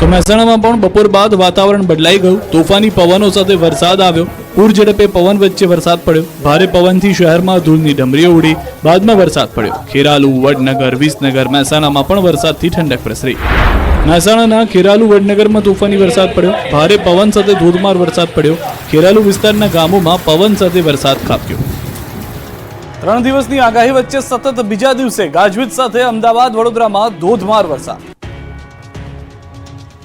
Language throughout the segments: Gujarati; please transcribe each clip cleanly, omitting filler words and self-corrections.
તો મહેસાણામાં પણ બપોર બાદ વાતાવરણ બદલાઈ ગયું. તોફાની પવનો સાથે વરસાદ આવ્યો. પૂર ઝડપે પવન વચ્ચે વરસાદ પડ્યો. ભારે પવનથી શહેરમાં ધૂળની ડમરીઓ ઉડી. બાદમાં વરસાદ પડ્યો. ખેરાલુ, વડનગર, વિસનગર, મહેસાણામાં પણ વરસાદથી ઠંડક પ્રસરી. મહેસાણાના ખેરાલુ, વડનગરમાં તોફાની વરસાદ પડ્યો. ભારે પવન સાથે ધોધમાર વરસાદ પડ્યો. ખેરાલુ વિસ્તારના ગામોમાં પવન સાથે વરસાદ ખાબક્યો. 3 દિવસની આગાહી વચ્ચે સતત બીજા દિવસે ગાજવીજ સાથે અમદાવાદ, વડોદરામાં ધોધમાર વરસાદ.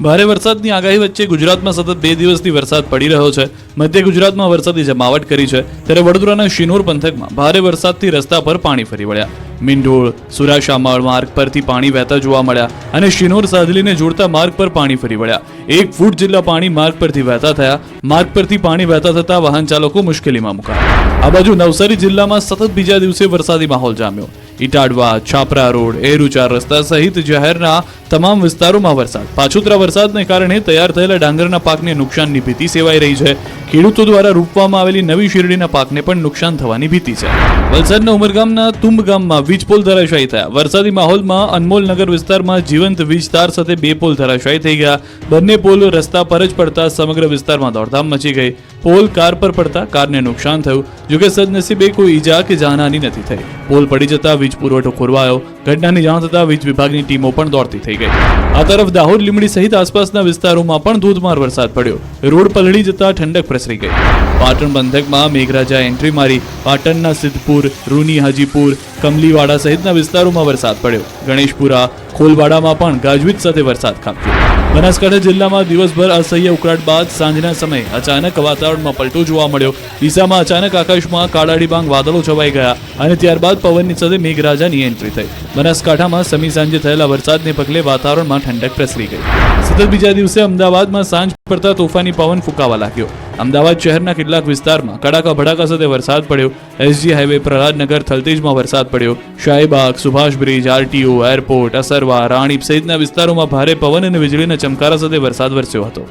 ભારે વરસાદની આગાહી વચ્ચે ગુજરાતમાં સતત 2 દિવસથી વરસાદ પડી રહ્યો છે. મધ્ય ગુજરાતમાં વરસાદી જમાવટ કરી છે, ત્યારે વડોદરાના શિનોર પંથકમાં ભારે વરસાદથી રસ્તા પર પાણી ફરી વળ્યા. મીંઢોળ, સુરાશામળ માર્ગ પરથી પાણી વહેતા જોવા મળ્યા અને શિનોર સાધલીને જોડતા માર્ગ પર પાણી ફરી વળ્યા. 1 ફૂટ જેટલા પાણી માર્ગ પરથી વહેતા થયા. માર્ગ પરથી પાણી વહેતા થતા વાહન ચાલકો મુશ્કેલીમાં મુકાયા. આ બાજુ નવસારી જિલ્લામાં સતત બીજા દિવસે વરસાદી માહોલ જામ્યો. ઇટાડવા, છાપરા રોડ, એરુચાર રસ્તા સહિત શહેરના તમામ વિસ્તારોમાં વરસાદ. પાછોતરા વરસાદને કારણે તૈયાર થયેલા ડાંગરના પાકને નુકસાનની ભીતિ સેવાઈ રહી છે. ખેડૂતો દ્વારા રોપવામાં આવેલી નવી શેરડીના પાકને પણ નુકસાન થવાની ભીતિ છે. વલસાડના ઉમરગામના તુંબ ગામમાં વીજ પોલ ધરાશાયી થયા. વરસાદી માહોલમાં અનમોલનગર વિસ્તારમાં જીવંત વીજ તાર સાથે 2 પોલ ધરાશાયી થઈ ગયા. બંને પોલ રસ્તા પર જ પડતા સમગ્ર વિસ્તારમાં દોડધામ મચી ગઈ. પોલ કાર પર પડતા કારને નુકસાન થયું. જોકે સદનસીબે કોઈ ઈજા કે જાનહાની નથી થઈ. પોલ પડી જતા વીજ પુરવઠો ખોરવાયો. ઘટનાની જાણ થતા વીજ વિભાગની ટીમો પણ દોડતી થઈ ગઈ. આ તરફ દાહોદ, લીંબડી સહિત આસપાસના વિસ્તારોમાં પણ ધોધમાર વરસાદ પડ્યો. રોડ પલળી જતા ઠંડક પ્રસરી ગઈ. પાટણ પંથકમાં મેઘરાજા એન્ટ્રી મારી. પાટણના સિદ્ધપુર, રૂની, હાજીપુર, કમલીવાડા સહિતના વિસ્તારોમાં વરસાદ પડ્યો. ગણેશપુરા, ખોલવાડામાં પણ ગાજવીજ સાથે વરસાદ ખાબક્યો. બનાસકાંઠા જિલ્લામાં દિવસભર અસહ્ય ઉકળાટ બાદ સાંજના સમયે અચાનક વાતાવરણમાં પલટો જોવા મળ્યો. ડીસામાં અચાનક આકાશમાં કાળા ડિબાંગ વાદળો છવાઈ ગયા અને ત્યારબાદ પવનની સાથે મેઘરાજાની એન્ટ્રી થઈ. બનાસકાંઠામાં સમી સાંજે થયેલા વરસાદને પગલે વાતાવરણમાં ઠંડક પ્રસરી ગઈ. સતત બીજા દિવસે અમદાવાદમાં સાંજ પડતા તોફાની પવન ફૂંકાવા લાગ્યો. અમદાવાદ શહેરના કેટલાક વિસ્તારમાં કડાકા ભડાકા સાથે વરસાદ પડ્યો. એસજી હાઈવે, પ્રહલાદનગર, થલતેજમાં વરસાદ પડ્યો. Shahibaug, Subhash bridge, RTO, airport, Asarwa, Ranip સહિતના વિસ્તારોમાં ભારે પવન અને વીજળીના ચમકારા સાથે વરસાદ વરસ્યો હતો.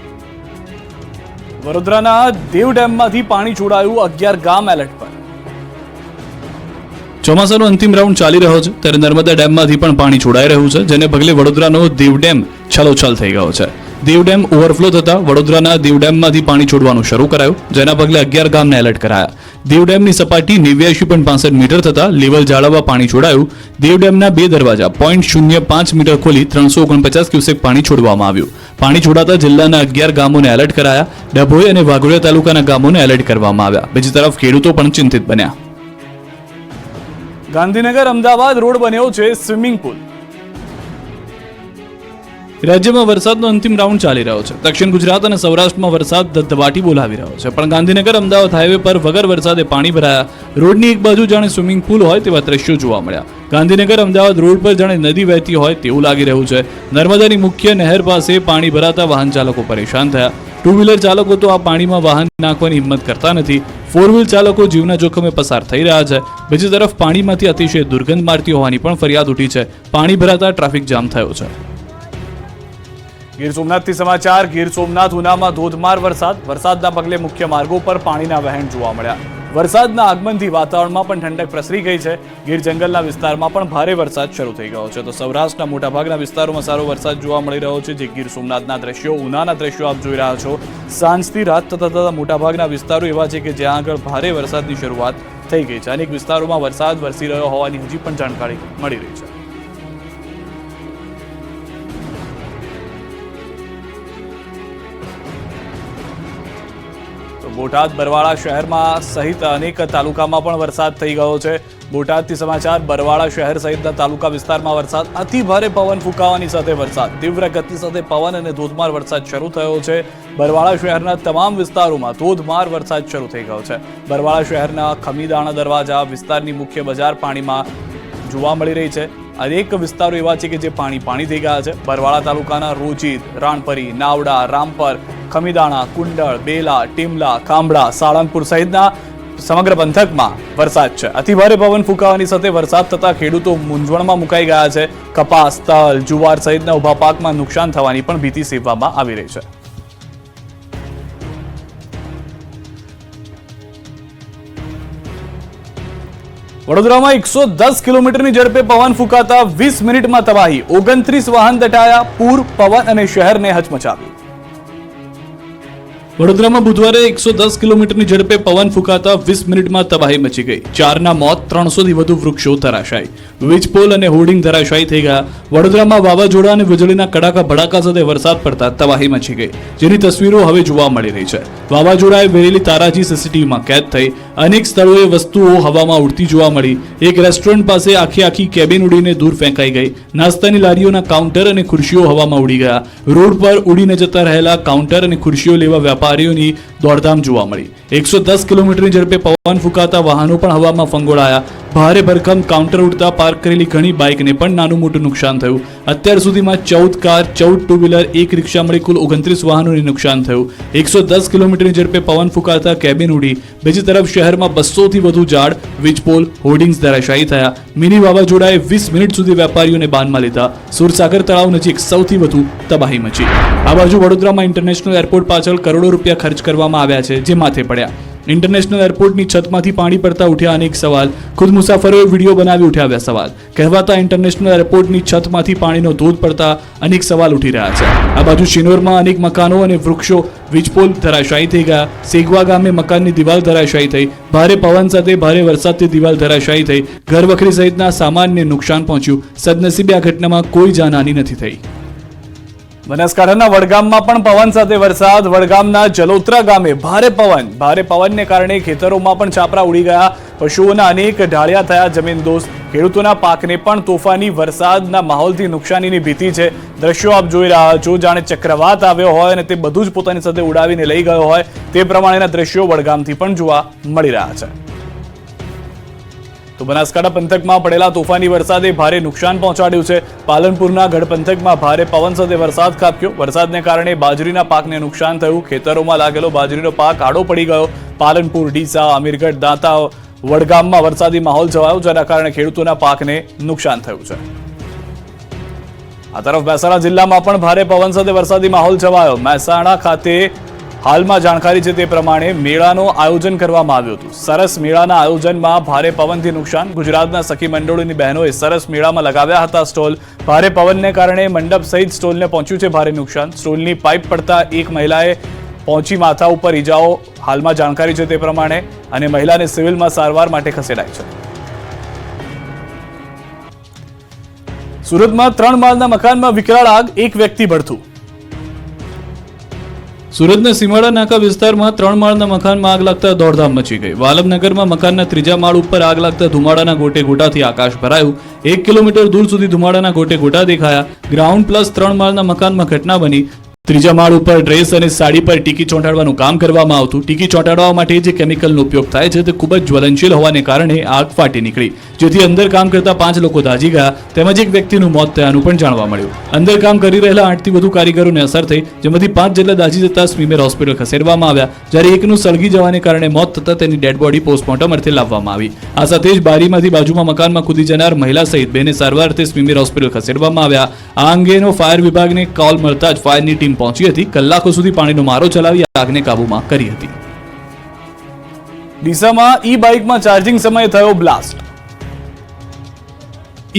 વડોદરાના દેવ ડેમમાંથી પાણી છોડાયું. 11 ગામ એલર્ટ પર. ચોમાસાનો અંતિમ રાઉન્ડ ચાલી રહ્યો છે, ત્યારે નર્મદા ડેમમાંથી પણ પાણી છોડાઈ રહ્યું છે, જેને પગલે વડોદરાનો દેવ ડેમ છલોછલ થઈ ગયો છે. દેવ ડેમ ઓવરફ્લો થતા વડોદરાના દેવ ડેમમાંથી પાણી છોડવાનું શરૂ કરાયું, જેના પગલે 11 ગામને એલર્ટ કરાયા. દેવ ડેમની સપાટી 89.65 મીટર થતા લેવલ જાળવવા પાણી છોડાયું. દેવ ડેમના 2 દરવાજા 0.05 મીટર ખોલી 349 ક્યુસેક પાણી છોડવામાં આવ્યું. પાણી છોડાતા જિલ્લાના 11 ગામોને એલર્ટ કરાયા. ડભોઈ અને વાઘોડિયા તાલુકાના ગામોને એલર્ટ કરવામાં આવ્યા. બીજી તરફ ખેડૂતો પણ ચિંતિત બન્યા. ગાંધીનગર અમદાવાદ રોડ બન્યો છે સ્વિમિંગ પુલ. રાજ્યમાં વરસાદનો અંતિમ રાઉન્ડ ચાલી રહ્યો છે. દક્ષિણ ગુજરાત અને સૌરાષ્ટ્રમાં વરસાદ ધબધબાટી બોલાવી રહ્યો છે, પણ ગાંધીનગર અમદાવાદ હાઈવે પર વગર વરસાદે પાણી ભરાયા. રોડની એક બાજુ જાણે સ્વિમિંગ પુલ હોય તેવા દ્રશ્યો જોવા મળ્યા. ગાંધીનગર અમદાવાદ રોડ પર જાણે નદી વહેતી હોય તેવું લાગી રહ્યું છે. નર્મદાની મુખ્ય નહેર પાસે પાણી ભરાતા વાહન ચાલકો પરેશાન થયા. 2 વ્હીલર ચાલકો તો આ પાણીમાં વાહન નાખવાની હિંમત કરતા નથી. 4 વ્હીલ ચાલકો જીવના જોખમે પસાર થઈ રહ્યા છે. બીજી તરફ પાણીમાંથી અતિશય દુર્ગંધ મારતી હોવાની પણ ફરિયાદ ઉઠી છે. પાણી ભરાતા ટ્રાફિક જામ થયો છે. ગીર સોમનાથથી સમાચાર. ગીર સોમનાથ, ઉનામાં ધોધમાર વરસાદ. વરસાદના પગલે મુખ્ય માર્ગો પર પાણીના વહેણ જોવા મળ્યા. વરસાદના આગમનથી વાતાવરણમાં પણ ઠંડક પ્રસરી ગઈ છે. ગીર જંગલના વિસ્તારમાં પણ ભારે વરસાદ શરૂ થઈ ગયો છે. તો સૌરાષ્ટ્રના મોટાભાગના વિસ્તારોમાં સારો વરસાદ જોવા મળી રહ્યો છે. જે ગીર સોમનાથના દ્રશ્યો, ઉનાના દ્રશ્યો આપ જોઈ રહ્યા છો. સાંજથી રાત થતા મોટાભાગના વિસ્તારો એવા છે કે જ્યાં આગળ ભારે વરસાદની શરૂઆત થઈ ગઈ છે. અનેક વિસ્તારોમાં વરસાદ વરસી રહ્યો હોવાની હજી પણ જાણકારી મળી રહી છે. બોટાદ, બરવાળા શહેરમાં સહિત અનેક તાલુકામાં પણ વરસાદ થઈ ગયો છે. બોટાદથી સમાચાર. બરવાળા શહેર સહિતના તાલુકા વિસ્તારમાં વરસાદ. અતિ ભારે પવન ફૂંકાવાની સાથે વરસાદ. તીવ્ર ગતિ સાથે પવન અને ધોધમાર વરસાદ શરૂ થયો છે. બરવાળા શહેરના તમામ વિસ્તારોમાં ધોધમાર વરસાદ શરૂ થઈ ગયો છે. બરવાળા શહેરના ખમીદાણા દરવાજા વિસ્તારની મુખ્ય બજાર પાણીમાં જોવા મળી રહી છે. અનેક વિસ્તારો એવા છે કે જે પાણી થઈ ગયા છે. બરવાળા તાલુકાના રોજિદ, રાણપરી, નાવડા, રામપર, ખમીદાણા, કુંડળ, બેલા, ટીમલા, ખાંભળા, સાળંગપુર સહિતના સમગ્ર પંથકમાં વરસાદ છે. અતિભારે પવન ફૂંકાવાની સાથે વરસાદ થતા ખેડૂતો મૂંઝવણમાં મુકાઈ ગયા છે. કપાસ, તલ, જુવાર સહિતના ઉભા પાકમાં નુકસાન થવાની પણ ભીતિ સેવવામાં આવી રહી છે. વડોદરામાં 110 કિલોમીટરની ઝડપે પવન ફૂંકાતા 20 મિનિટમાં તબાહી, 29 વાહન દટાયા, પૂર, પવન અને શહેરને હચમચાવ્યું. વડોદરામાં બુધવારે 110 કિલોમીટરની ઝડપે પવન ફૂંકાતા 20 મિનિટમાં તબાહી મચી ગઈ. 4ના મોત, 300થી વધુ વૃક્ષો ધરાશાયી, વીજપોલ અને હોર્ડિંગ ધરાશાયી થઈ ગયા. વડોદરામાં વાવાઝોડા અને વીજળીના કડાકા ભડાકા સાથે વરસાદ પડતા તબાહી મચી ગઈ, જેની તસવીરો હવે જોવા મળી રહી છે. વાવાઝોડાએ વેરેલી તારાજી સીસીટીવીમાં કેદ થઈ. અનેક સ્થળોએ વસ્તુઓ હવામાં ઉડતી જોવા મળી. એક રેસ્ટોરન્ટ પાસે આખી કેબિન ઉડીને દૂર ફેંકાઈ ગઈ. નાસ્તાની લારીઓના કાઉન્ટર અને ખુરશીઓ હવામાં ઉડી ગયા. રોડ પર ઉડીને જતા રહેલા કાઉન્ટર અને ખુરશીઓ લેવા વેપારીઓની દોડધામ જોવા મળી. 110 કિલોમીટરની ઝડપે પવન ફૂંકાતા વાહનો પણ હવામાં ફંગોળાયા. ભારે ભરખમ કાઉન્ટર ઉડતા પાર્ક કરેલી ઘણી બાઇકને પણ નાનું મોટું નુકસાન થયું. અત્યાર સુધીમાં 14 કાર, 14 ટુ વ્હીલર, એક રિક્ષા મળી કુલ 29 વાહનોને નુકસાન થયું. 110 કિલોમીટરની ઝડપે પવન ફૂંકાતા કેબિન ઉડી. બીજી તરફ શહેરમાં 200થી વધુ ઝાડ, વીજપોલ, હોર્ડિંગ્સ ધરાશાયી થયા. મિની વાવાઝોડાએ 20 મિનિટ સુધી વેપારીઓને બાનમાં લીધા. સુરસાગર તળાવ નજીક સૌથી વધુ તબાહી મચી. આ બાજુ વડોદરામાં ઇન્ટરનેશનલ એરપોર્ટ પાછળ કરોડો રૂપિયા ખર્ચ કરવામાં આવ્યા છે, જે માથે પડ્યા. ઇન્ટરનેશનલ એરપોર્ટની છતમાંથી પાણી પડતા ઉઠ્યા અનેક સવાલ. ખુદ મુસાફરોએ વિડીયો બનાવી ઉઠાવ્યા સવાલ. કહેવાતા ઇન્ટરનેશનલ એરપોર્ટની છતમાંથી પાણીનો ધોધ પડતા અનેક સવાલ ઉઠી રહ્યા છે. આ બાજુ શિનોરમાં અનેક મકાનો અને વૃક્ષો, વીજપોલ ધરાશાયી થઈ ગયા. સેગવા ગામે મકાનની દિવાલ ધરાશાયી થઈ. ભારે પવન સાથે ભારે વરસાદથી દિવાલ ધરાશાયી થઈ. ઘરવખરી સહિતના સામાનને નુકસાન પહોંચ્યું. સદનસીબે આ ઘટનામાં કોઈ જાનહાનિ નથી થઈ. બનાસકાંઠાના વડગામમાં પણ પવન સાથે વરસાદ. વડગામના જલોત્રા ગામે ભારે પવનને કારણે ખેતરોમાં પણ છાપરા ઉડી ગયા. પશુઓના અનેક ઢાળિયા થયા જમીનદોસ્ત. ખેડૂતોના પાકને પણ તોફાની વરસાદના માહોલથી નુકસાનીની ભીતિ છે. દ્રશ્યો આપ જોઈ રહ્યા છો, જાણે ચક્રવાત આવ્યો હોય અને તે બધું જ પોતાની સાથે ઉડાવીને લઈ ગયો હોય તે પ્રમાણેના દ્રશ્યો વડગામથી પણ જોવા મળી રહ્યા છે. તો બનાસકાંઠા પંથકમાં પડેલા તોફાની વરસાદે ભારે નુકસાન પહોંચાડ્યું છે. પાલનપુરના ગઢ પંથકમાં ભારે પવન સાથે વરસાદ ખાબક્યો. વરસાદને કારણે બાજરીના પાકને નુકસાન થયું. ખેતરોમાં લાગેલો બાજરીનો પાક આડો પડી ગયો. પાલનપુર, ડીસા, અમીરગઢ, દાંતા, વડગામમાં વરસાદી માહોલ છવાયો, જેના કારણે ખેડૂતોના પાકને નુકસાન થયું છે. આ તરફ મહેસાણા જિલ્લામાં પણ ભારે પવન સાથે વરસાદી માહોલ છવાયો. મહેસાણા ખાતે હાલમાં જાણકારી છે તે પ્રમાણે મેળાનું આયોજન કરવામાં આવ્યું હતું. સરસ મેળાના આયોજનમાં ભારે પવનથી નુકસાન. ગુજરાતના સખી મંડળોની બહેનોએ સરસ મેળામાં લગાવ્યા હતા સ્ટોલ. ભારે પવનને કારણે મંડપ સહિત સ્ટોલને પહોંચ્યું છે ભારે નુકસાન. સ્ટોલની પાઇપ પડતા એક મહિલાએ પહોંચી માથા ઉપર ઈજાઓ. હાલમાં જાણકારી છે તે પ્રમાણે અને મહિલાને સિવિલમાં સારવાર માટે ખસેડાઈ છે. સુરતમાં 3 માળના મકાનમાં વિકરાળ આગ, એક વ્યક્તિ ભડથું. સુરતના સીમાડા નાકા વિસ્તારમાં 3 માળના મકાનમાં આગ લાગતા દોડધામ મચી ગઈ. વાલમનગરમાં મકાનના 3જા માળ ઉપર આગ લાગતા ધુમાડાના ગોટે ગોટાથી આકાશ ભરાયું. 1 કિલોમીટર દૂર સુધી ધુમાડાના ગોટે ગોટા દેખાયા. ગ્રાઉન્ડ પ્લસ 3 માળના મકાનમાં ઘટના બની. 3જા માળ ઉપર ડ્રેસ અને સાડી પર ટીકી ચોંટાડવાનું કામ કરવામાં આવતું. ટીકી ચોંટાડવા માટે જે કેમિકલનો ઉપયોગ થાય છે તે ખૂબ જ જ્વલનશીલ હોવાને કારણે આગ ફાટી નીકળી, જેથી અંદર કામ કરતા 5 લોકો દાઝી ગયા તેમજ એક વ્યક્તિનું મોત થયાનું પણ જાણવા મળ્યું. અંદર કામ કરી રહેલા 8થી વધુ કારીગરોને અસર થઈ, જેમાંથી 5 જેટલા દાઝી જતા સ્મીમેર હોસ્પિટલ ખસેડવામાં આવ્યા, જ્યારે એકનું સળગી જવાને કારણે મોત થતા તેની ડેડ બોડી પોસ્ટમોર્ટમ અર્થે લાવવામાં આવી. આ સાથે જ બારીમાંથી બાજુમાં મકાનમાં કૂદી જનાર મહિલા સહિત બેને સારવાર અર્થે સ્મીમેર હોસ્પિટલ ખસેડવામાં આવ્યા. આ અંગેનો ફાયર વિભાગને કોલ મળતા જ ફાયરની ટીમ પહોંચી હતી. કલાકો સુધી પાણીનો મારો ચલાવી આગને કાબૂમાં કરી હતી. ડીસામાં ઈ બાઇકમાં ચાર્જિંગ સમયે થયો બ્લાસ્ટ.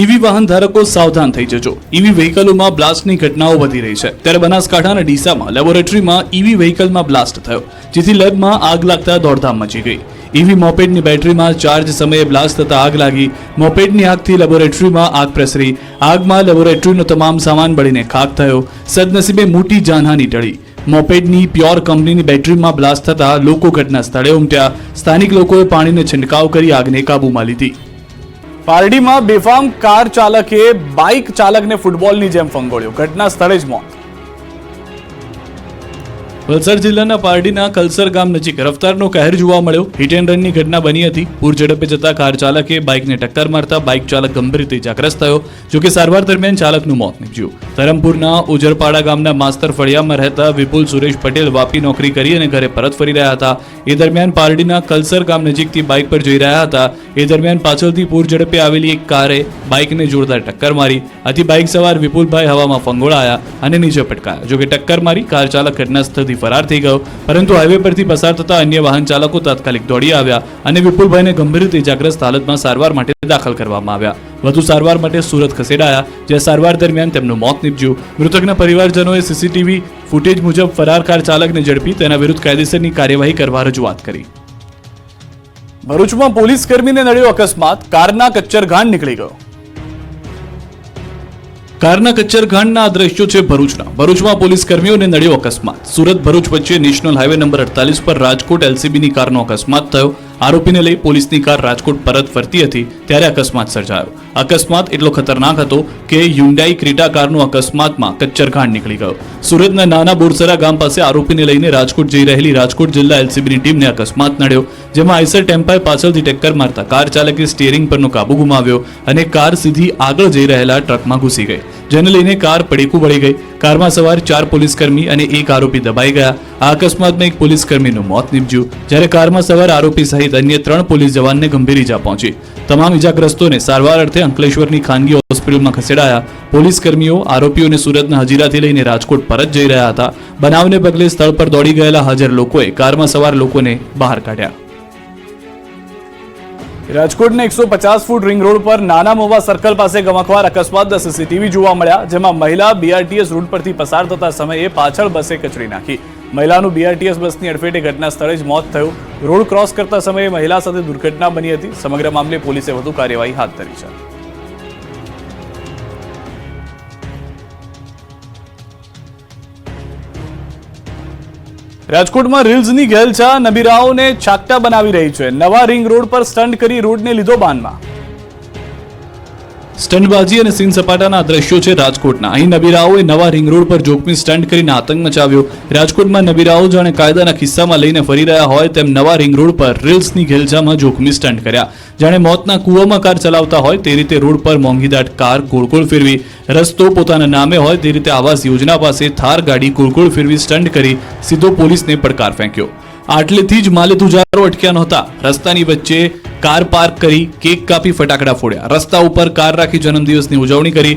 ઈવી વાહન ધારકો સાવધાન થઈ જજો. ઈવી વ્હીકલોમાં બ્લાસ્ટની ઘટનાઓ વધી રહી છે. ત્યારે બનાસકાંઠાના ડીસામાં લેબોરેટરીમાં ઈવી વ્હીકલમાં બ્લાસ્ટ થયો, જેથી લેબમાં આગ લાગતા દોડધામ મચી ગઈ. ઈવી મોપેડની બેટરીમાં ચાર્જ સમયે બ્લાસ્ટ થતા આગ લાગી. મોપેડની આગથી લેબોરેટરીમાં આગ પ્રસરી. આગમાં લેબોરેટરીનો તમામ સામાન બળીને ખાખ થયો. સદનસીબે મોટી જાનહાનિ ટળી. મોપેડની પ્યોર કંપનીની બેટરીમાં બ્લાસ્ટ થતા લોકો ઘટના સ્થળે ઉમટ્યા. સ્થાનિક લોકોએ પાણીનો છંટકાવ કરી આગને કાબૂમાં લીધી. પારડીમાં બેફામ કાર ચાલકે બાઇક ચાલકને ફૂટબોલની જેમ ફંગોળ્યો. ઘટના સ્થળે જ મોત. વલસાડ જિલ્લાના પારડીના કલસર ગામ નજીક રફતારનો કહેર જોવા મળ્યો. હિટ એન્ડ રનની ઘટના બની હતી. પૂર ઝડપે જતા કાર ચાલકે બાઇકને ટક્કર મારતા બાઇક ચાલક ગંભીર રીતે ઇજાગ્રસ્ત થયો. જોકે સારવાર દરમિયાન ચાલકનું મોત નીપજ્યું. ધરમપુરના ઉજરપાડા ગામના માસ્તર ફળિયામાં રહેતા વિપુલ સુરેશ પટેલ વાપી નોકરી કરી અને ઘરે પરત ફરી રહ્યા હતા. એ દરમિયાન પારડીના કલસર ગામ નજીકથી બાઇક પર જઈ રહ્યા હતા. એ દરમિયાન પાછળથી પૂર ઝડપે આવેલી એક કારે બાઇકને જોરદાર ટક્કર મારી. આથી બાઇક સવાર વિપુલભાઈ હવામાં ફંગોળાયા અને નીચે પટકાયા. જોકે ટક્કર મારી કાર ચાલક ઘટના સ્થળથી ફરાર થઈ ગયો, પરંતુ હાઈવે પરથી પસાર થતા અન્ય વાહન ચાલકો તાત્કાલિક દોડી આવ્યા અને વિપુલભાઈને ગંભીર રીતે ઇજાગ્રસ્ત હાલતમાં સારવાર માટે દાખલ કરવામાં આવ્યા. વધુ સારવાર માટે સુરત ખસેડાયા, જ્યાં સારવાર દરમિયાન તેમનું મોત નીપજ્યું. મૃતકના પરિવારજનોએ સીસીટીવી ફૂટેજ મુજબ ફરાર કાર ચાલકને ઝડપી તેના વિરુદ્ધ કાયદેસરની કાર્યવાહી કરવા રજૂઆત કરી. ભરૂચમાં પોલીસ કર્મીને નડ્યો અકસ્માત, કારના કચ્ચરઘાણ નીકળી ગયો. કારના કચ્ચરઘાણના આ દ્રશ્યો છે ભરૂચમાં પોલીસ કર્મીઓને નડ્યો અકસ્માત. સુરત ભરૂચ વચ્ચે નેશનલ હાઈવે નંબર 48 પર રાજકોટ એલસીબીની કારનો અકસ્માત થયો. આરોપીને લઈ પોલીસની કાર રાજકોટ પરત ફરતી હતી ત્યારે અકસ્માત સર્જાયો. અકસ્માત એટલો ખતરનાક હતો કે હ્યુન્ડાઈ ક્રેટા કારનો અકસ્માતમાં કચ્ચરઘાણ નીકળી ગયો. સુરતના નાના બોરસરા ગામ પાસે આરોપીને લઈને રાજકોટ જઈ રહેલી રાજકોટ જિલ્લા એલસીબીની ટીમને અકસ્માત નડ્યો, જેમાં આઈસર ટેમ્પાએ પાછળથી ટક્કર મારતા કાર ચાલકે સ્ટીયરિંગ પરનો કાબુ ગુમાવ્યો અને કાર સીધી આગળ જઈ રહેલા ટ્રકમાં ઘૂસી ગઈ, જેને લઈને કાર પડેકું વળી ગઈ. કારમાં સવાર 4 પોલીસકર્મી અને એક આરોપી દબાઈ ગયા. આ અકસ્માતમાં એક પોલીસકર્મીનું મોત નીપજ્યું, જ્યારે કારમાં સવાર આરોપી સહિત અન્ય 3 પોલીસ જવાનને ગંભીર ઈજા પહોંચી. તમામ ઈજાગ્રસ્તોને સારવાર અર્થે અંકલેશ્વરની ખાનગી હોસ્પિટલમાં ખસેડાયા. પોલીસકર્મીઓ આરોપીઓને સુરતના હજીરાથી લઈને રાજકોટ પરત જઈ રહ્યા હતા. બનાવને પગલે સ્થળ પર દોડી ગયેલા હાજર લોકોએ કારમાં સવાર લોકોને બહાર કાઢ્યા. રાજકોટના 150 ફૂટ રિંગ રોડ પર નાના મોવા સર્કલ પાસે ગમખ્વાર અકસ્માતના સીસીટીવી જોવા મળ્યા, જેમાં મહિલા બીઆરટીએસ રૂટ પરથી પસાર થતા સમયે પાછળ બસે કચડી નાખી. મહિલાનું બીઆરટીએસ બસની અડફેટે ઘટના સ્થળે જ મોત થયું. રોડ ક્રોસ કરતા સમયે મહિલા સાથે દુર્ઘટના બની હતી. સમગ્ર મામલે પોલીસે વધુ કાર્યવાહી હાથ ધરી છે. રાજકોટમાં રીલ્સની ઘેલછા નબીરાઓને છાકટા બનાવી રહી છે. નવા રિંગ રોડ પર સ્ટન્ટ કરી રોડને લીધો બાનમાં. સ્ટન્ટબાજી અને સીન સપાટાના દ્રશ્યો છે રાજકોટના. અહીં નબીરાઓએ નવા રિંગ રોડ પર જોખમી સ્ટન્ટ કરીને આતંક મચાવ્યો. રાજકોટમાં નબીરાઓ જાણે કાયદાના ખિસ્સામાં લઈને ફરી રહ્યા હોય તેમ નવા રિંગ રોડ પર રીલ્સની ઘેલછામાં જોખમી સ્ટન્ટ કર્યા. જાણે મોતના કૂવામાં કાર ચલાવતા હોય તે રીતે રોડ પર મોંઘીદાટ કાર ગોળ ગોળ ફેરવી, રસ્તો પોતાના નામે હોય તે રીતે આવાસ યોજના પાસે થાર ગાડી ગોળ ગોળ ફેરવી સ્ટન્ટ કરી સીધો પોલીસને પડકાર ફેંક્યો. આટલેથી જ માલેતુજારો અટક્યા નહોતા. રસ્તાની વચ્ચે કાર પાર્ક કરી કેક કાપી ફટાકડા ફોડ્યા. રસ્તા ઉપર કાર રાખી જન્મદિવસની ઉજવણી કરી.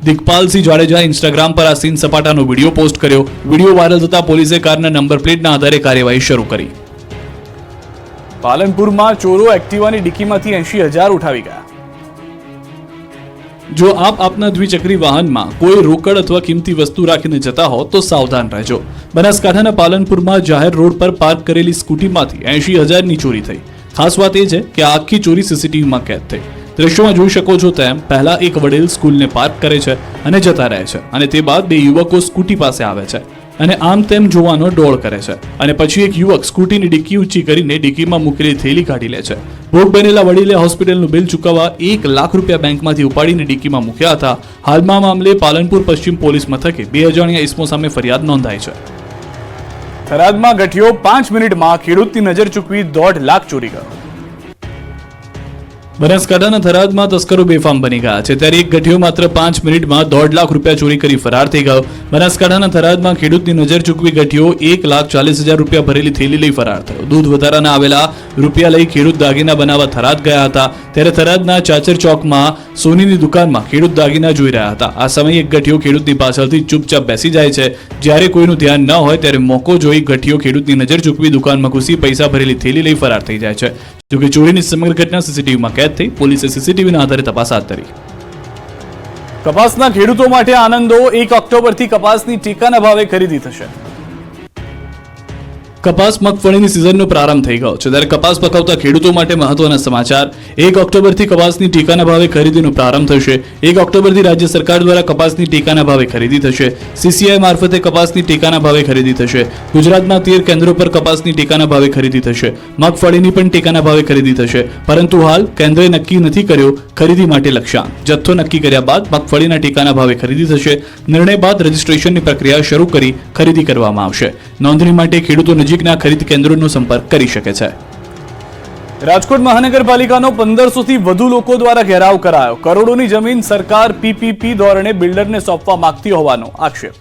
દિગ્પાલસિંહ જાડેજા ઇન્સ્ટાગ્રામ પર આ સીન સપાટાનો વિડીયો પોસ્ટ કર્યો. વિડીયો વાયરલ થતા પોલીસે કારના નંબર પ્લેટના આધારે કાર્યવાહી શરૂ કરી. પાલનપુરમાં ચોરો એક્ટિવાની ડિક્કીમાંથી 80,000 ઉઠાવી ગયા. જો આપ આપના દ્વિચક્રી વાહનમાં કોઈ રોકડ અથવા કિંમતી વસ્તુ રાખીને જતા હો તો સાવધાન રહેજો. બનાસકાંઠાના પાલનપુરમાં જાહેર રોડ પર પાર્ક કરેલી સ્કૂટીમાંથી 80,000ની ચોરી થઈ. ખાસ વાત એ છે કે આ આખી ચોરી સીસીટીવીમાં કેદ થઈ. દ્રશ્યોમાં જોઈ શકો છો તેમ પહેલા એક વડીલ સ્કૂલને પાર્ક કરે છે અને જતા રહે છે, અને તે બાદ 2 યુવકો સ્કૂટી પાસે આવે છે અને આમ તેમ જોવાનો ડોળ કરે છે, અને પછી એક યુવક સ્કૂટીની ડિક્કી ઊંચી કરીને ડિક્કીમાં મૂકેલી થેલી કાઢી લે છે. ભોગ બનેલા વડીલે હોસ્પિટલનું બિલ ચૂકવવા 1 લાખ રૂપિયા બેંકમાંથી ઉપાડીને ડિક્કીમાં મૂક્યા હતા. હાલમાં મામલે પાલનપુર પશ્ચિમ પોલીસ મથકે 2 અજાણ્યા ઇસમો સામે ફરિયાદ નોંધાઈ છે. થરાદમાં ગઠિયો 5 મિનિટમાં ખેડૂતની નજર ચૂકવી 1.5 લાખ ચોરી ગયો. બનાસકાંઠાના થરાદમાં તસ્કરો બેફામ બની ગયા છે, ત્યારે એક ગઠિયો માત્ર 5 મિનિટમાં 1.5 લાખ રૂપિયા ચોરી કરી ફરાર થઈ ગયો. બનાસકાંઠાના થરાદમાં ખેડૂતની નજર ચૂકવી ગઠિયો 1,40,000 રૂપિયા ભરેલી થેલી લઈ ફરાર થયો. દૂધ વધારાના આવેલા રૂપિયા લઈ ખેડૂત દાગીના બનાવવા થરાદ ગયા હતા, ત્યારે થરાદના ચાચર ચોકમાં સોનીની દુકાનમાં ખેડૂત દાગીના જોઈ રહ્યા હતા. આ સમયે એક ગઠિયો ખેડૂતની પાછળથી ચૂપચાપ બેસી જાય છે. જ્યારે કોઈનું ધ્યાન ન હોય ત્યારે મોકો જોઈ ગઠિયો ખેડૂતની નજર ચૂકવી દુકાનમાં ઘૂસી પૈસા ભરેલી થેલી લઈ ફરાર થઈ જાય છે. જોકે ચોરીની સમગ્ર ઘટના સીસીટીવીમાં કેદ થઈ. પોલીસે સીસીટીવીના આધારે તપાસ હાથ ધરી. કપાસના ખેડૂતો માટે આનંદો. 1 ઓક્ટોબરથી કપાસની ટેકાના ભાવે ખરીદી થશે. કપાસ મગફળીની સિઝનનો પ્રારંભ થઈ ગયો છે, ત્યારે કપાસ પકવતા ખેડૂતો માટે મહત્વના સમાચાર. 1 ઓક્ટોબરથી કપાસની ટેકાના ભાવે ખરીદીનો પ્રારંભ થશે. 1 ઓક્ટોબરથી રાજ્ય સરકાર દ્વારા કપાસની ટેકાના ભાવે ખરીદી થશે. સીસીઆઈ મારફતે કપાસની ટેકાના ભાવે ખરીદી થશે. ગુજરાતમાં 13 કેન્દ્રો પર કપાસની ટેકાના ભાવે ખરીદી થશે. મગફળીની પણ ટેકાના ભાવે ખરીદી થશે, પરંતુ હાલ કેન્દ્રએ નક્કી નથી કર્યો ખરીદી માટે લક્ષ્યાંક. જથ્થો નક્કી કર્યા બાદ મગફળીના ટેકાના ભાવે ખરીદી થશે. નિર્ણય બાદ રજીસ્ટ્રેશનની પ્રક્રિયા શરૂ કરી ખરીદી કરવામાં આવશે. નોંધણી માટે ખેડૂતો નજીકના ખરીદ કેન્દ્રોનો સંપર્ક કરી શકે છે. રાજકોટ મહાનગરપાલિકાનો 1500 થી વધુ લોકો દ્વારા ઘેરાવ કરાયો. કરોડોની જમીન સરકાર પીપીપી ધોરણે બિલ્ડરને સોંપવા માંગતી હોવાનો આક્ષેપ.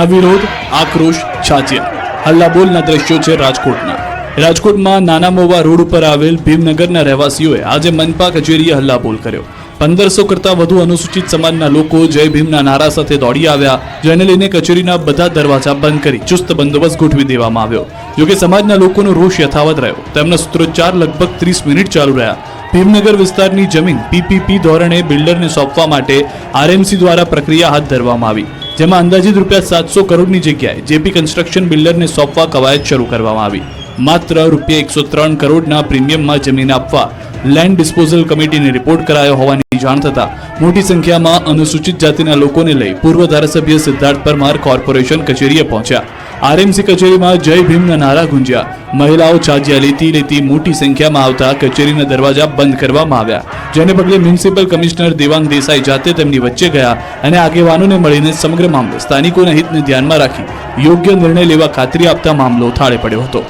આ વિરોધ, આક્રોશ, છાતિયા, હલ્લાબોલના દ્રશ્યો છે રાજકોટના. રાજકોટમાં નાના મોવા રોડ ઉપર આવેલ ભીમનગરના રહેવાસીઓએ આજે મનપા કચેરીએ હલ્લાબોલ કર્યો. 1500 કરતા વધુ અનુસૂચિત સમાજના લોકો જય ભીમના નારા સાથે દોડી આવ્યા, જેને લઈને કચેરીના બધા દરવાજા બંધ કરી ચુસ્ત બંદોબસ્ત ગોઠવી દેવામાં આવ્યો. જોકે સમાજના લોકોનો રોષ યથાવત રહ્યો. તેમના સૂત્રોચ્ચાર લગભગ 30 મિનિટ ચાલુ રહ્યા. ભીમનગર વિસ્તારની જમીન પીપીપી ધોરણે બિલ્ડરને સોંપવા માટે આરએમસી દ્વારા પ્રક્રિયા હાથ ધરવામાં આવી, જેમાં અંદાજિત ₹700 કરોડની જગ્યાએ જેપી કન્સ્ટ્રક્શન બિલ્ડરને સોંપવા કવાયત શરૂ કરવામાં આવી. માત્ર ₹103 કરોડના પ્રીમિયમમાં જમીન આપવા લેન્ડ ડિસ્પોઝલ કમિટીને રિપોર્ટ કરાયો હોવાની જાણ થતા મોટી સંખ્યામાં અનુસૂચિત જાતિના લોકોને લઈ પૂર્વ ધારાસભ્ય સિદ્ધાર્થ પરમાર કોર્પોરેશન કચેરીએ પહોંચ્યા. આરએમસી કચેરીમાં જય ભીમના નારા ગુંજ્યા. મહિલાઓ ચાજિયા લેતી મોટી સંખ્યામાં આવતા કચેરીના દરવાજા બંધ કરવામાં આવ્યા, જેને પગલે મ્યુનિસિપલ કમિશનર દેવાંગ દેસાઈ જાતે તેમની વચ્ચે ગયા અને આગેવાનોને મળીને સમગ્ર મામલે સ્થાનિકોના હિતને ધ્યાનમાં રાખી યોગ્ય નિર્ણય લેવા ખાતરી આપતા મામલો થાળે પડ્યો હતો.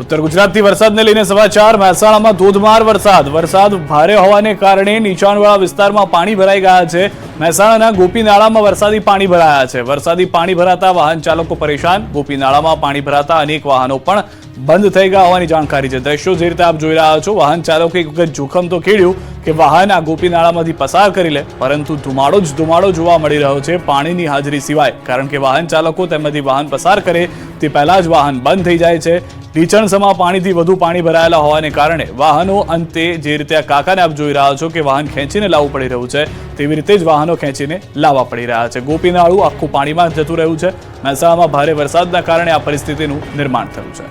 ઉત્તર ગુજરાતથી વરસાદને લઈને સમાચાર. મહેસાણામાં ધોધમાર વરસાદ ભારે હોવાને કારણે નીચાણવાળા વિસ્તારમાં પાણી ભરાઈ ગયા છે. મહેસાણાના ગોપીનાળામાં વરસાદી પાણી ભરાયા છે. વરસાદી પાણી ભરાતા વાહન ચાલકો પરેશાન. ગોપીનાળામાં પાણી ભરાતા અનેક વાહનો પણ બંધ થઈ ગયા હોવાની જાણકારી છે. દ્રશ્યો જે રીતે આપ જોઈ રહ્યા છો, વાહન ચાલકે એક વખત જોખમ તો ખેડ્યું કે વાહન આ ગોપીનાળામાંથી પસાર કરી લે, પરંતુ ધુમાડો જોવા મળી રહ્યો છે પાણીની હાજરી સિવાય. કારણ કે વાહન ચાલકો તેમાંથી વાહન પસાર કરે તે પહેલા જ વાહન બંધ થઈ જાય છે. ઢીચણસમાં પાણીથી વધુ પાણી ભરાયેલા હોવાને કારણે વાહનો અંતે જે રીતે આ કાકાને આપ જોઈ રહ્યા છો કે વાહન ખેંચીને લાવવું પડી રહ્યું છે, તેવી રીતે જ વાહનો ખેંચીને લાવવા પડી રહ્યા છે. ગોપીનાળું આખું પાણીમાં જતું રહ્યું છે. મહેસાણામાં ભારે વરસાદના કારણે આ પરિસ્થિતિનું નિર્માણ થયું છે.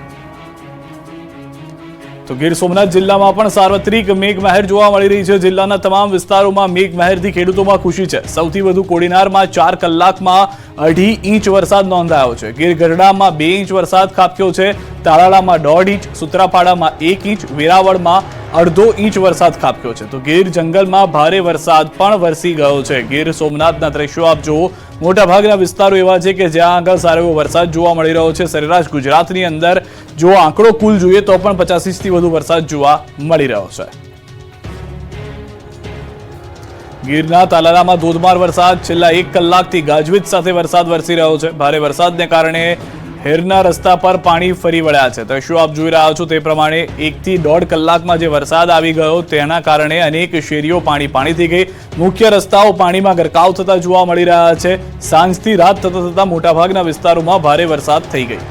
તો ગીર સોમનાથ જિલ્લામાં પણ સાર્વત્રિક મેઘમહેર જોવા મળી રહી છે. જિલ્લાના તમામ વિસ્તારોમાં મેઘમહેરથી ખેડૂતોમાં ખુશી છે. સૌથી વધુ કોડીનારમાં 4 કલાકમાં 2.5 ઇંચ વરસાદ નોંધાયો છે. ગીર ગઢડામાં 2 ઇંચ વરસાદ ખાબક્યો છે. તાલાળામાં 1.5 ઇંચ, સૂત્રાપાડામાં 1 ઇંચ, વેરાવળમાં 1.5 ઇંચ વરસાદ ખાબક્યો છે. તો ગીર જંગલમાં ભારે વરસાદ પણ વરસી ગયો છે. ગીર સોમનાથના દ્રશ્યો આપ જુઓ. મોટાભાગના વિસ્તારો એવા છે કે જ્યાં આગળ સારો એવો વરસાદ જોવા મળી રહ્યો છે. સરેરાશ ગુજરાતની અંદર જો આંકડો કુલ જોઈએ તો પણ 85 ઇંચથી વધુ વરસાદ જોવા મળી રહ્યો છે. ગીરના તાલાળામાં ધોધમાર વરસાદ. છેલ્લા 1 કલાકથી ગાજવીજ સાથે વરસાદ વરસી રહ્યો છે. ભારે વરસાદને કારણે હેરના રસ્તા પર પાણી ફરી વળ્યા છે. દ્રશ્યો આપ જોઈ રહ્યા છો તે પ્રમાણે 1 થી 1.5 કલાકમાં જે વરસાદ આવી ગયો તેના કારણે અનેક શેરીઓ પાણી થઈ ગઈ. મુખ્ય રસ્તાઓ પાણીમાં ગરકાવ થતા જોવા મળી રહ્યા છે. સાંજથી રાત થતા મોટાભાગના વિસ્તારોમાં ભારે વરસાદ થઈ ગઈ.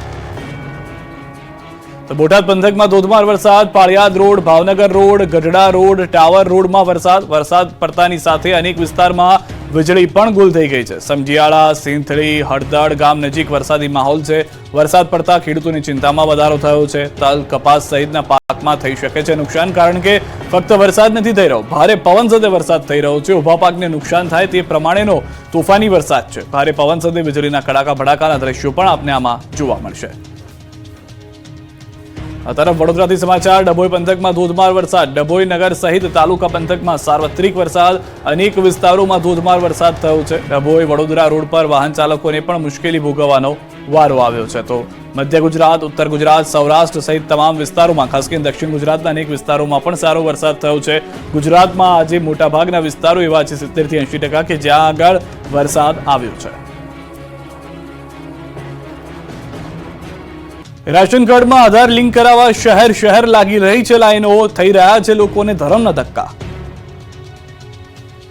તો બોટાદ પંથકમાં ધોધમાર વરસાદ. Paliyad road, Bhavnagar road, Gadhada road, tower રોડમાં વરસાદ પડતાની સાથે અનેક વિસ્તારમાં વીજળી પણ ગુલ થઈ ગઈ છે. સમજીયાળા, સિંથળી, હળદળ ગામ નજીક વરસાદી માહોલ છે. વરસાદ પડતા ખેડૂતોની ચિંતામાં વધારો થયો છે. તલ, કપાસ સહિતના પાકમાં થઈ શકે છે નુકસાન, કારણ કે ફક્ત વરસાદ નથી થઈ રહ્યો, ભારે પવન સાથે વરસાદ થઈ રહ્યો છે. ઉભા પાકને નુકસાન થાય તે પ્રમાણેનો તોફાની વરસાદ છે. ભારે પવન સાથે વીજળીના કડાકા ભડાકાના દ્રશ્યો પણ આપને આમાં જોવા મળશે. આ તરફ વડોદરાથી સમાચાર. ડભોઈ પંથકમાં ધોધમાર વરસાદ. ડભોઈ નગર સહિત તાલુકા પંથકમાં સાર્વત્રિક વરસાદ. અનેક વિસ્તારોમાં ધોધમાર વરસાદ થયો છે. ડભોઈ વડોદરા રોડ પર વાહન ચાલકોને પણ મુશ્કેલી ભોગવવાનો વારો આવ્યો છે. તો મધ્ય ગુજરાત, ઉત્તર ગુજરાત, સૌરાષ્ટ્ર સહિત તમામ વિસ્તારોમાં, ખાસ કરીને દક્ષિણ ગુજરાતના અનેક વિસ્તારોમાં પણ સારો વરસાદ થયો છે. ગુજરાતમાં આજે મોટાભાગના વિસ્તારો એવા છે 70 થી 80% કે જ્યાં આગળ વરસાદ આવ્યો છે. રેશન કાર્ડમાં આધાર લિંક કરાવવા શહેર લાગી રહી છે લાઈનો. થઈ રહ્યા છે લોકોને ધરમના ધક્કા.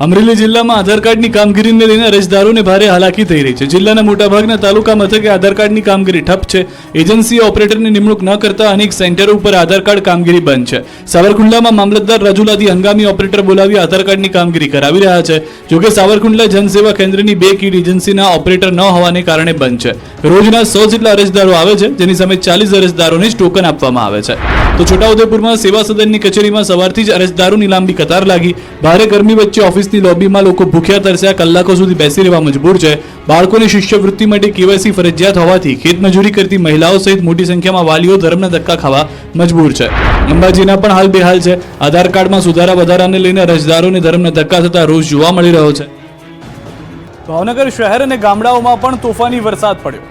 અમરેલી જિલ્લામાં આધાર કાર્ડની કામગીરીને લઈને અરજદારોને ભારે હાલાકી થઈ રહી છે. જિલ્લાના મોટાભાગના તાલુકા મથકે આધાર કાર્ડની કામગીરી ઠપ છે. એજન્સી ઓપરેટરની નિમણૂક ન કરતા અનેક સેન્ટરો ઉપર આધાર કાર્ડ કામગીરી બંધ છે. સાવરકુંડલામાં મામલતદાર રાજુલાથી હંગામી ઓપરેટર બોલાવી આધાર કાર્ડની કામગીરી કરાવી રહ્યા છે. જોકે સાવરકુંડલા જનસેવા કેન્દ્રની 2 કીડ એજન્સીના ઓપરેટર ન હોવાને કારણે બંધ છે. રોજના 100 જેટલા અરજદારો આવે છે, જેની સામે 40 અરજદારોને જ ટોકન આપવામાં આવે છે. તો છોટાઉદેપુરમાં સેવા સદનની કચેરીમાં સવારથી જ અરજદારોની લાંબી કતાર લાગી. ભારે ગરમી વચ્ચે ઓફિસની લોબીમાં લોકો ભૂખ્યા તરસ્યા કલાકો સુધી બેસી રહેવા મજબૂર છે. બાળકોની શિષ્યવૃત્તિ માટે કેવાયસી ફરજિયાત હોવાથી ખેતમજૂરી કરતી મહિલાઓ સહિત મોટી સંખ્યામાં વાલીઓ ધર્મના ધક્કા ખાવા મજબૂર છે. અંબાજીના પણ હાલ બેહાલ છે. આધાર કાર્ડમાં સુધારા વધારાને લઈને અરજદારોને ધર્મના ધક્કા થતા રોષ જોવા મળી રહ્યો છે. ભાવનગર શહેર અને ગામડાઓમાં પણ તોફાની વરસાદ પડ્યો.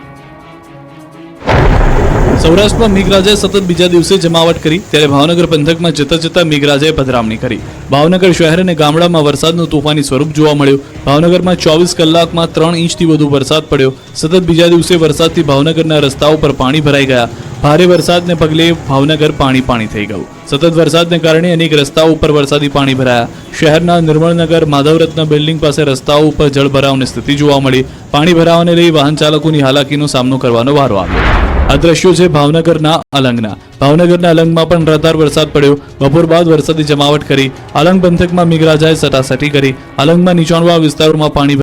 સૌરાષ્ટ્રમાં મેઘરાજાએ સતત બીજા દિવસે જમાવટ કરી, ત્યારે ભાવનગર પંથકમાં જતા મેઘરાજાએ પધરામણી કરી. ભાવનગર શહેર અને ગામડામાં વરસાદનું તોફાની સ્વરૂપ જોવા મળ્યું. ભાવનગરમાં 24 કલાકમાં 3 ઇંચથી વધુ વરસાદ પડ્યો. સતત બીજા દિવસે વરસાદથી ભાવનગરના રસ્તાઓ પર પાણી ભરાઈ ગયા. ભારે વરસાદને પગલે ભાવનગર પાણી થઈ ગયું. સતત વરસાદને કારણે અનેક રસ્તાઓ ઉપર વરસાદી પાણી ભરાયા. શહેરના નિર્મળનગર માધવરત્ન બિલ્ડિંગ પાસે રસ્તાઓ ઉપર જળભરાવની સ્થિતિ જોવા મળી. પાણી ભરાવાને લઈ વાહન ચાલકોની હાલાકીનો સામનો કરવાનો વારો આવ્યો. આ દ્રશ્યો છે ભાવનગરના અલંગના. ભાવનગરના અલંગમાં પણ અનરાધાર વરસાદ પડ્યો. બપોર બાદ વરસાદી જમાવટ કરી. અલંગ પંથકમાં મેઘરાજાએ સટાસટી કરી. અલંગમાં નીચાણવાળા વિસ્તારોમાં પાણી